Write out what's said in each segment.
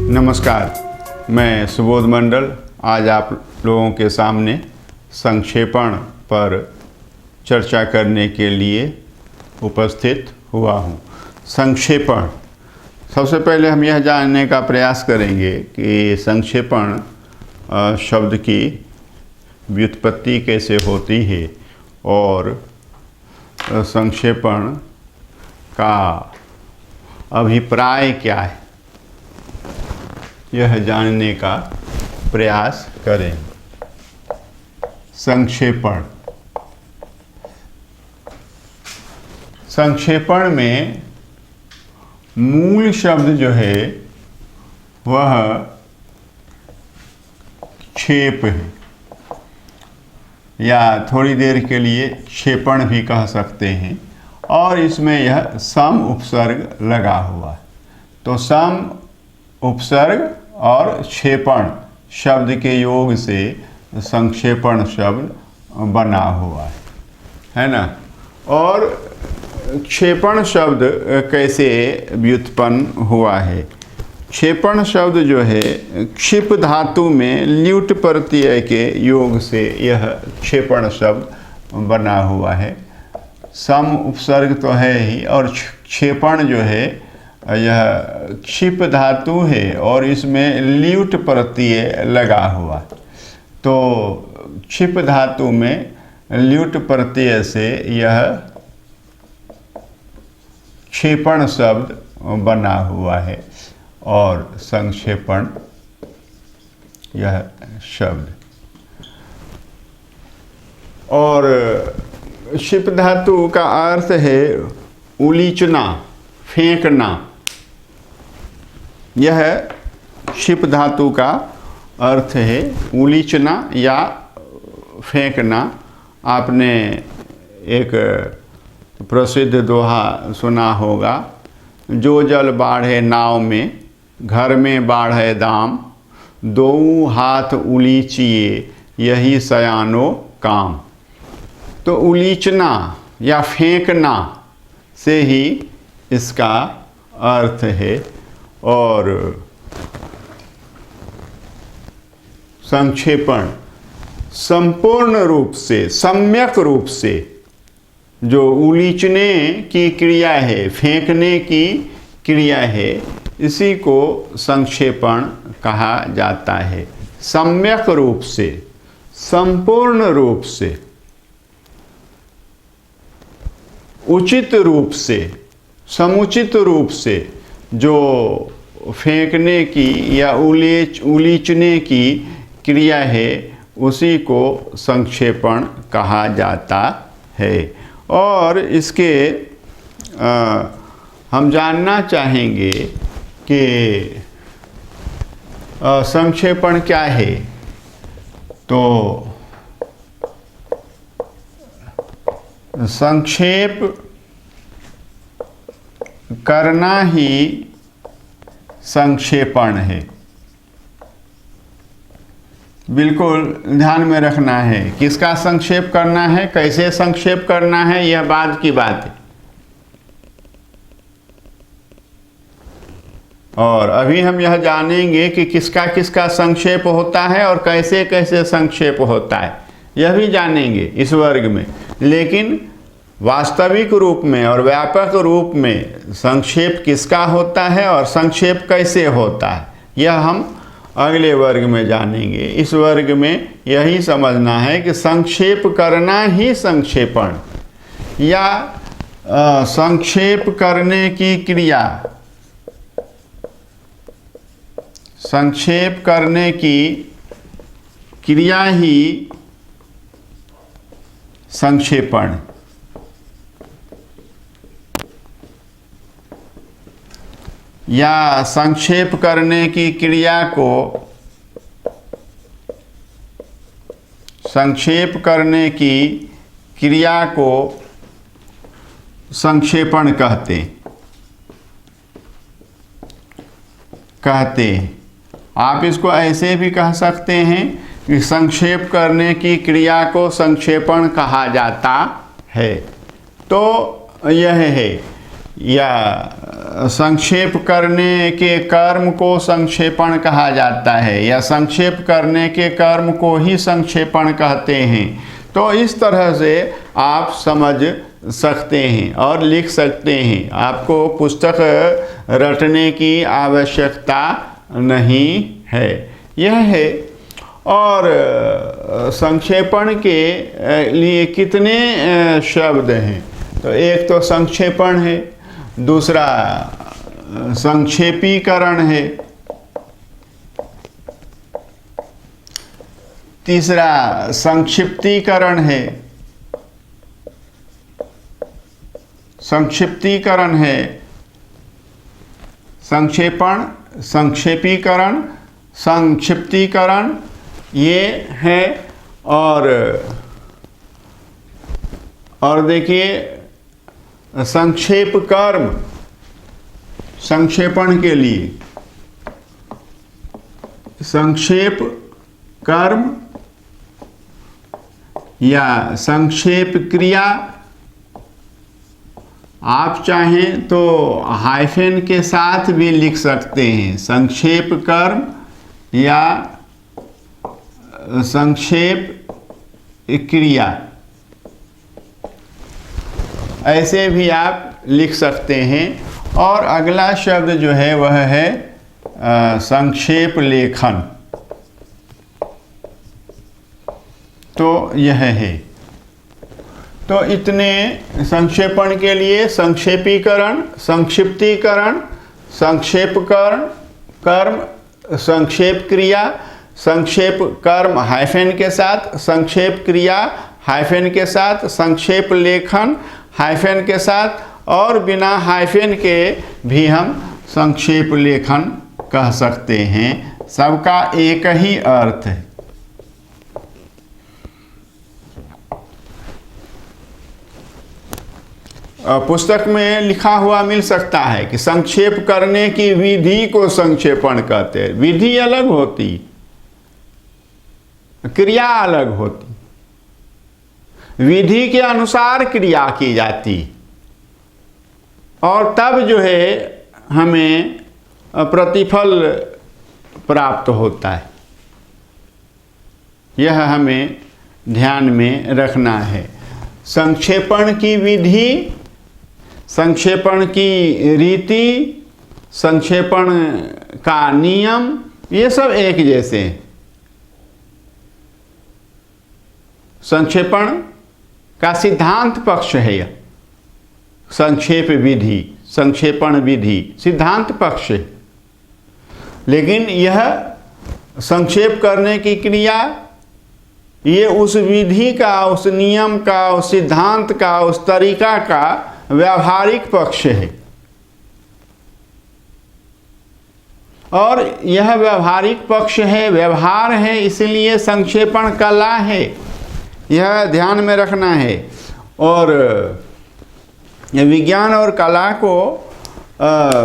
नमस्कार, मैं सुबोध मंडल आज आप लोगों के सामने संक्षेपण पर चर्चा करने के लिए उपस्थित हुआ हूँ। संक्षेपण, सबसे पहले हम यह जानने का प्रयास करेंगे कि संक्षेपण शब्द की व्युत्पत्ति कैसे होती है और संक्षेपण का अभिप्राय क्या है, यह जानने का प्रयास करें। संक्षेपण, संक्षेपण में मूल शब्द जो है वह क्षेप है, या थोड़ी देर के लिए क्षेपण भी कह सकते हैं, और इसमें यह सम उपसर्ग लगा हुआ है। तो सम उपसर्ग और क्षेपण शब्द के योग से संक्षेपण शब्द बना हुआ है ना। और क्षेपण शब्द कैसे व्युत्पन्न हुआ है? क्षेपण शब्द जो है क्षिप धातु में ल्युट प्रत्यय के योग से यह क्षेपण शब्द बना हुआ है। सम उपसर्ग तो है ही, और क्षेपण जो है यह क्षिप धातु है और इसमें ल्युट प्रत्यय लगा हुआ। तो क्षिप धातु में ल्युट प्रत्यय से यह क्षेपण शब्द बना हुआ है और संक्षेपण यह शब्द। और क्षिप धातु का अर्थ है उलीचना, फेंकना। यह क्षिप धातु का अर्थ है उलीचना या फेंकना। आपने एक प्रसिद्ध दोहा सुना होगा, जो जल बाढ़े नाव में, घर में बाढ़े दाम, दोऊ हाथ उलीचिए यही सयानो काम। तो उलीचना या फेंकना से ही इसका अर्थ है। और संक्षेपण संपूर्ण रूप से, सम्यक रूप से जो उलीचने की क्रिया है, फेंकने की क्रिया है, इसी को संक्षेपण कहा जाता है। सम्यक रूप से, संपूर्ण रूप से, उचित रूप से, समुचित रूप से जो फेंकने की या उलीचने की क्रिया है, उसी को संक्षेपण कहा जाता है। और इसके हम जानना चाहेंगे कि संक्षेपण क्या है। तो संक्षेप करना ही संक्षेपण है। बिल्कुल ध्यान में रखना है, किसका संक्षेप करना है, कैसे संक्षेप करना है, यह बाद की बात है। और अभी हम यह जानेंगे कि किसका किसका संक्षेप होता है और कैसे कैसे संक्षेप होता है, यह भी जानेंगे इस वर्ग में। लेकिन वास्तविक रूप में और व्यापक रूप में संक्षेप किसका होता है और संक्षेप कैसे होता है, यह हम अगले वर्ग में जानेंगे। इस वर्ग में यही समझना है कि संक्षेप करना ही संक्षेपण, या संक्षेप करने की क्रिया, संक्षेप करने की क्रिया ही संक्षेपण। या संक्षेप करने की क्रिया को, संक्षेप करने की क्रिया को संक्षेपण कहते। आप इसको ऐसे भी कह सकते हैं कि संक्षेप करने की क्रिया को संक्षेपण कहा जाता है। तो यह है, या संक्षेप करने के कर्म को संक्षेपण कहा जाता है, या संक्षेप करने के कर्म को ही संक्षेपण कहते हैं। तो इस तरह से आप समझ सकते हैं और लिख सकते हैं। आपको पुस्तक रटने की आवश्यकता नहीं है। यह है। और संक्षेपण के लिए कितने शब्द हैं? तो एक तो संक्षेपण है, दूसरा संक्षेपीकरण है, तीसरा संक्षिप्तीकरण है, संक्षिप्तीकरण है, संक्षेपण, संक्षेपीकरण, संक्षिप्तीकरण ये है। और देखिए संक्षेप कर्म, संक्षेपण के लिए संक्षेप कर्म या संक्षेप क्रिया, आप चाहें तो हाइफन के साथ भी लिख सकते हैं। संक्षेप कर्म या संक्षेप क्रिया, ऐसे भी आप लिख सकते हैं। और अगला शब्द जो है वह है संक्षेप लेखन। तो यह है। तो इतने संक्षेपण के लिए संक्षेपीकरण, संक्षिप्तीकरण, संक्षेपकरण कर्म, संक्षेप क्रिया, संक्षेप कर्म हाइफन के साथ, संक्षेप क्रिया हाइफन के साथ, संक्षेप लेखन हाइफन के साथ, और बिना हाइफन के भी हम संक्षेप लेखन कह सकते हैं। सबका एक ही अर्थ है। पुस्तक में लिखा हुआ मिल सकता है कि संक्षेप करने की विधि को संक्षेपण कहते हैं। विधि अलग होती, क्रिया अलग होती। विधि के अनुसार क्रिया की जाती और तब जो है हमें प्रतिफल प्राप्त होता है। यह हमें ध्यान में रखना है। संक्षेपण की विधि, संक्षेपण की रीति, संक्षेपण का नियम, ये सब एक जैसे हैं। संक्षेपण का सिद्धांत पक्ष है यह। संक्षेप विधि, संक्षेपण विधि सिद्धांत पक्ष है। लेकिन यह संक्षेप करने की क्रिया, ये उस विधि का, उस नियम का, उस सिद्धांत का, उस तरीका का व्यावहारिक पक्ष है। और यह व्यावहारिक पक्ष है, व्यवहार है, इसलिए संक्षेपण कला है। यह ध्यान में रखना है। और विज्ञान और कला को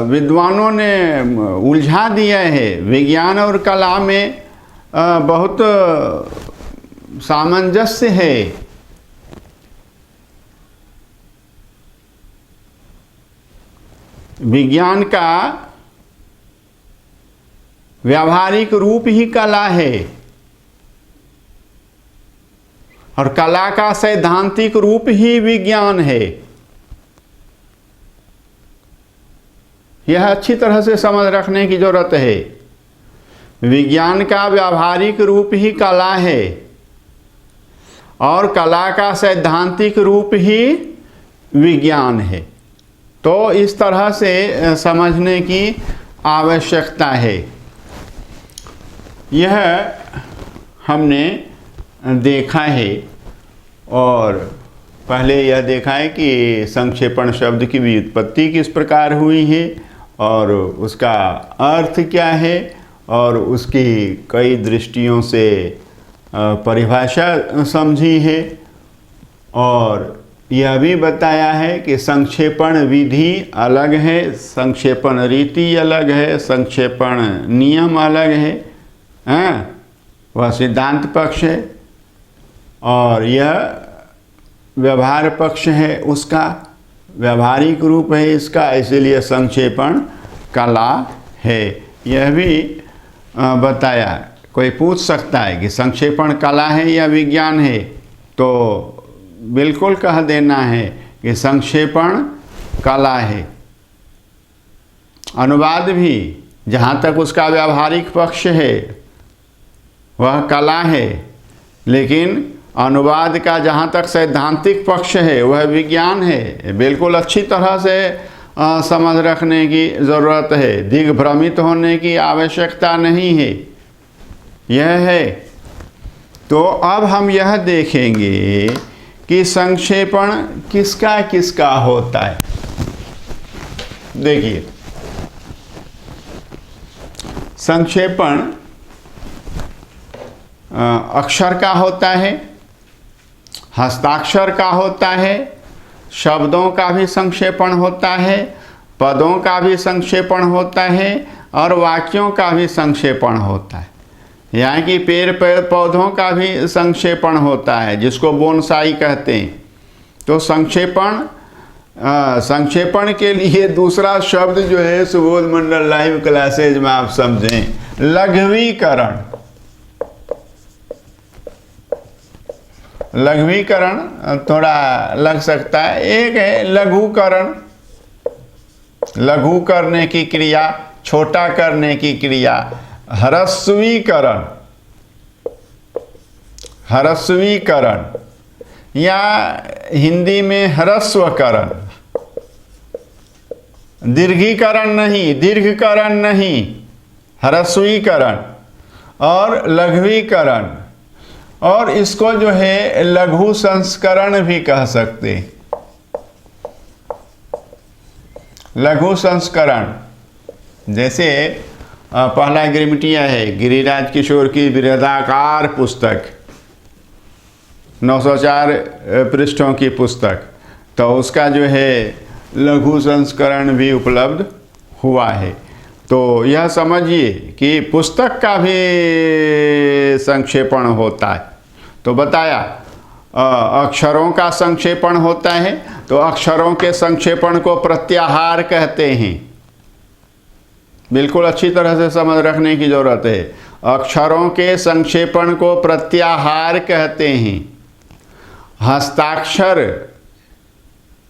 विद्वानों ने उलझा दिया है। विज्ञान और कला में बहुत सामंजस्य है। विज्ञान का व्यावहारिक रूप ही कला है और कला का सैद्धांतिक रूप ही विज्ञान है। यह अच्छी तरह से समझ रखने की जरूरत है। विज्ञान का व्यावहारिक रूप ही कला है और कला का सैद्धांतिक रूप ही विज्ञान है। तो इस तरह से समझने की आवश्यकता है। यह हमने देखा है। और पहले यह देखा है कि संक्षेपण शब्द की व्युत्पत्ति किस प्रकार हुई है और उसका अर्थ क्या है और उसकी कई दृष्टियों से परिभाषा समझी है। और यह भी बताया है कि संक्षेपण विधि अलग है, संक्षेपण रीति अलग है, संक्षेपण नियम अलग है। वह सिद्धांत पक्ष है और यह व्यवहार पक्ष है उसका, व्यावहारिक रूप है इसका, इसीलिए संक्षेपण कला है। यह भी बताया। कोई पूछ सकता है कि संक्षेपण कला है या विज्ञान है, तो बिल्कुल कह देना है कि संक्षेपण कला है। अनुवाद भी जहाँ तक उसका व्यावहारिक पक्ष है वह कला है, लेकिन अनुवाद का जहाँ तक सैद्धांतिक पक्ष है वह विज्ञान है। बिल्कुल अच्छी तरह से समझ रखने की ज़रूरत है, दिग्भ्रमित होने की आवश्यकता नहीं है। यह है। तो अब हम यह देखेंगे कि संक्षेपण किसका किसका होता है। देखिए, संक्षेपण अक्षर का होता है, हस्ताक्षर का होता है, शब्दों का भी संक्षेपण होता है, पदों का भी संक्षेपण होता है और वाक्यों का भी संक्षेपण होता है। यानी कि पेड़ पौधों का भी संक्षेपण होता है, जिसको बोनसाई कहते हैं। तो संक्षेपण के लिए दूसरा शब्द जो है सुबोध मंडल लाइव क्लासेज में आप समझें, लघवीकरण। लघवीकरण थोड़ा लग सकता है। एक है लघुकरण, लघु करने की क्रिया, छोटा करने की क्रिया। ह्रस्वीकरण, ह्रस्वीकरण या हिंदी में ह्रस्वकरण। दीर्घीकरण नहीं, दीर्घकरण नहीं, ह्रस्वीकरण और लघवीकरण। और इसको जो है लघु संस्करण भी कह सकते हैं। लघु संस्करण जैसे पहला गिरमिटिया है, गिरिराज किशोर की बृहदाकार पुस्तक, 904 पृष्ठों की पुस्तक, तो उसका जो है लघु संस्करण भी उपलब्ध हुआ है। तो यह समझिए कि पुस्तक का भी संक्षेपण होता है। तो बताया अक्षरों का संक्षेपण होता है, तो अक्षरों के संक्षेपण को प्रत्याहार कहते हैं। बिल्कुल अच्छी तरह से समझ रखने की जरूरत है। अक्षरों के संक्षेपण को प्रत्याहार कहते हैं। हस्ताक्षर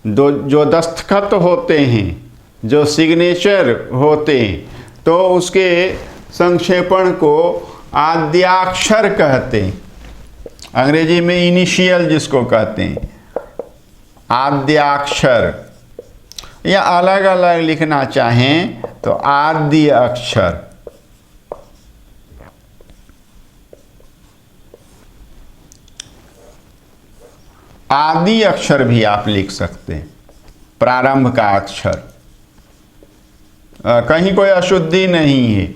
जो दस्तखत होते हैं, जो सिग्नेचर होते हैं, तो उसके संक्षेपण को आद्याक्षर कहते हैं। अंग्रेजी में इनिशियल जिसको कहते हैं, आद्याक्षर। या अलग अलग लिखना चाहें तो आद्य अक्षर। आदि अक्षर भी आप लिख सकते हैं, प्रारंभ का अक्षर। कहीं कोई अशुद्धि नहीं है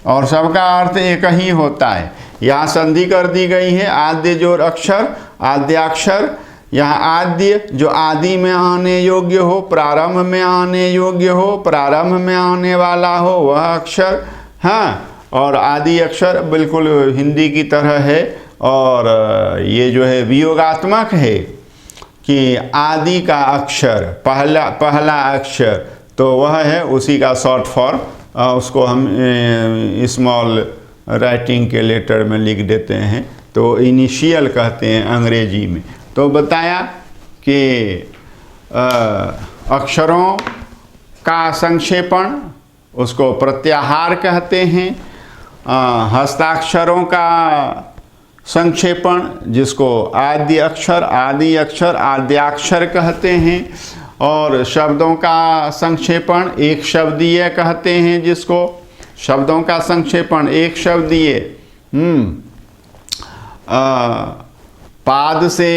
और सबका अर्थ एक ही होता है। यहाँ संधि कर दी गई है, आद्य जोड़ अक्षर, आद्याक्षर। यहाँ आद्य जो आदि में आने योग्य हो, प्रारंभ में आने योग्य हो, प्रारंभ में आने वाला हो वह अक्षर। हाँ, और आदि अक्षर बिल्कुल हिंदी की तरह है। और ये जो है वियोगात्मक है कि आदि का अक्षर, पहला अक्षर, तो वह है उसी का शॉर्ट फॉर्म। उसको हम स्मॉल राइटिंग के लेटर में लिख देते हैं, तो इनिशियल कहते हैं अंग्रेजी में। तो बताया कि अक्षरों का संक्षेपण उसको प्रत्याहार कहते हैं। हस्ताक्षरों का संक्षेपण जिसको आदि अक्षर, आद्याक्षर कहते हैं। और शब्दों का संक्षेपण एक शब्दीय कहते हैं, जिसको शब्दों का संक्षेपण एक शब्दीय। पाद से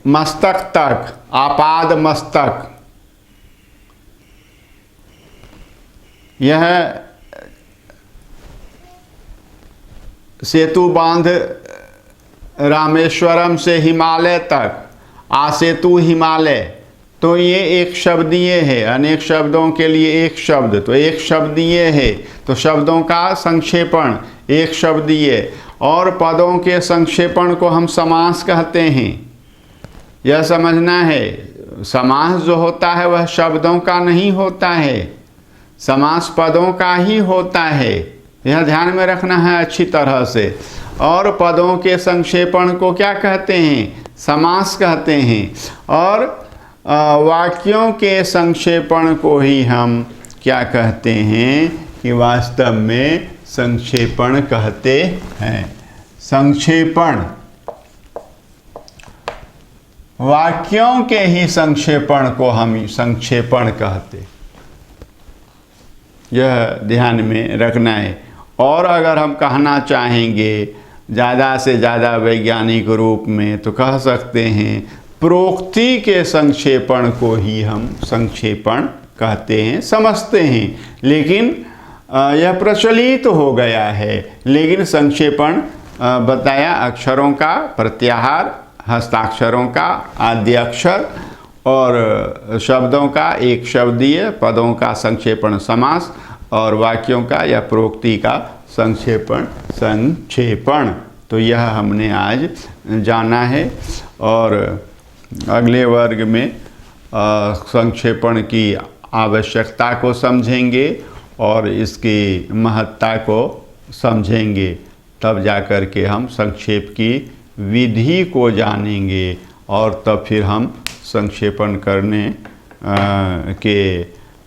मस्तक तक, आपाद मस्तक। यह सेतु बांध रामेश्वरम से हिमालय तक, आसेतु हिमालय। तो ये एक शब्दीय है, अनेक शब्दों के लिए एक शब्द, तो एक शब्दीय है। तो शब्दों का संक्षेपण एक शब्दीय। और पदों के संक्षेपण को हम समास कहते हैं। यह समझना है, समास जो होता है वह शब्दों का नहीं होता है, समास पदों का ही होता है। यह ध्यान में रखना है अच्छी तरह से। और पदों के संक्षेपण को क्या कहते हैं? समास कहते हैं। और वाक्यों के संक्षेपण को ही हम क्या कहते हैं कि वास्तव में संक्षेपण कहते हैं। संक्षेपण, वाक्यों के ही संक्षेपण को हम संक्षेपण कहते, यह ध्यान में रखना है। और अगर हम कहना चाहेंगे ज़्यादा से ज़्यादा वैज्ञानिक रूप में तो कह सकते हैं प्रोक्ति के संक्षेपण को ही हम संक्षेपण कहते हैं, समझते हैं। लेकिन यह प्रचलित हो गया है। लेकिन संक्षेपण बताया अक्षरों का प्रत्याहार, हस्ताक्षरों का आद्याक्षर और शब्दों का एक शब्दीय, पदों का संक्षेपण समास और वाक्यों का या प्रोक्ति का संक्षेपण संक्षेपण। तो यह हमने आज जाना है। और अगले वर्ग में संक्षेपण की आवश्यकता को समझेंगे और इसकी महत्ता को समझेंगे। तब जाकर के हम संक्षेप की विधि को जानेंगे और तब फिर हम संक्षेपण करने के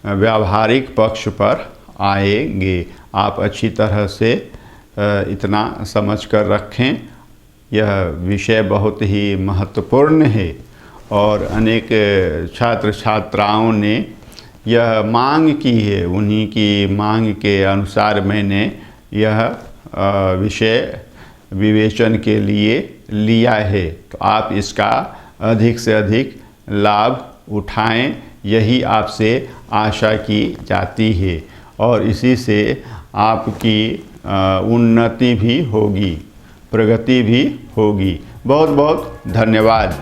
व्यावहारिक पक्ष पर आएंगे। आप अच्छी तरह से इतना समझ कर रखें। यह विषय बहुत ही महत्वपूर्ण है और अनेक छात्र छात्राओं ने यह मांग की है। उन्हीं की मांग के अनुसार मैंने यह विषय विवेचन के लिए लिया है। तो आप इसका अधिक से अधिक लाभ उठाएं, यही आपसे आशा की जाती है। और इसी से आपकी उन्नति भी होगी, प्रगति भी होगी। बहुत बहुत धन्यवाद।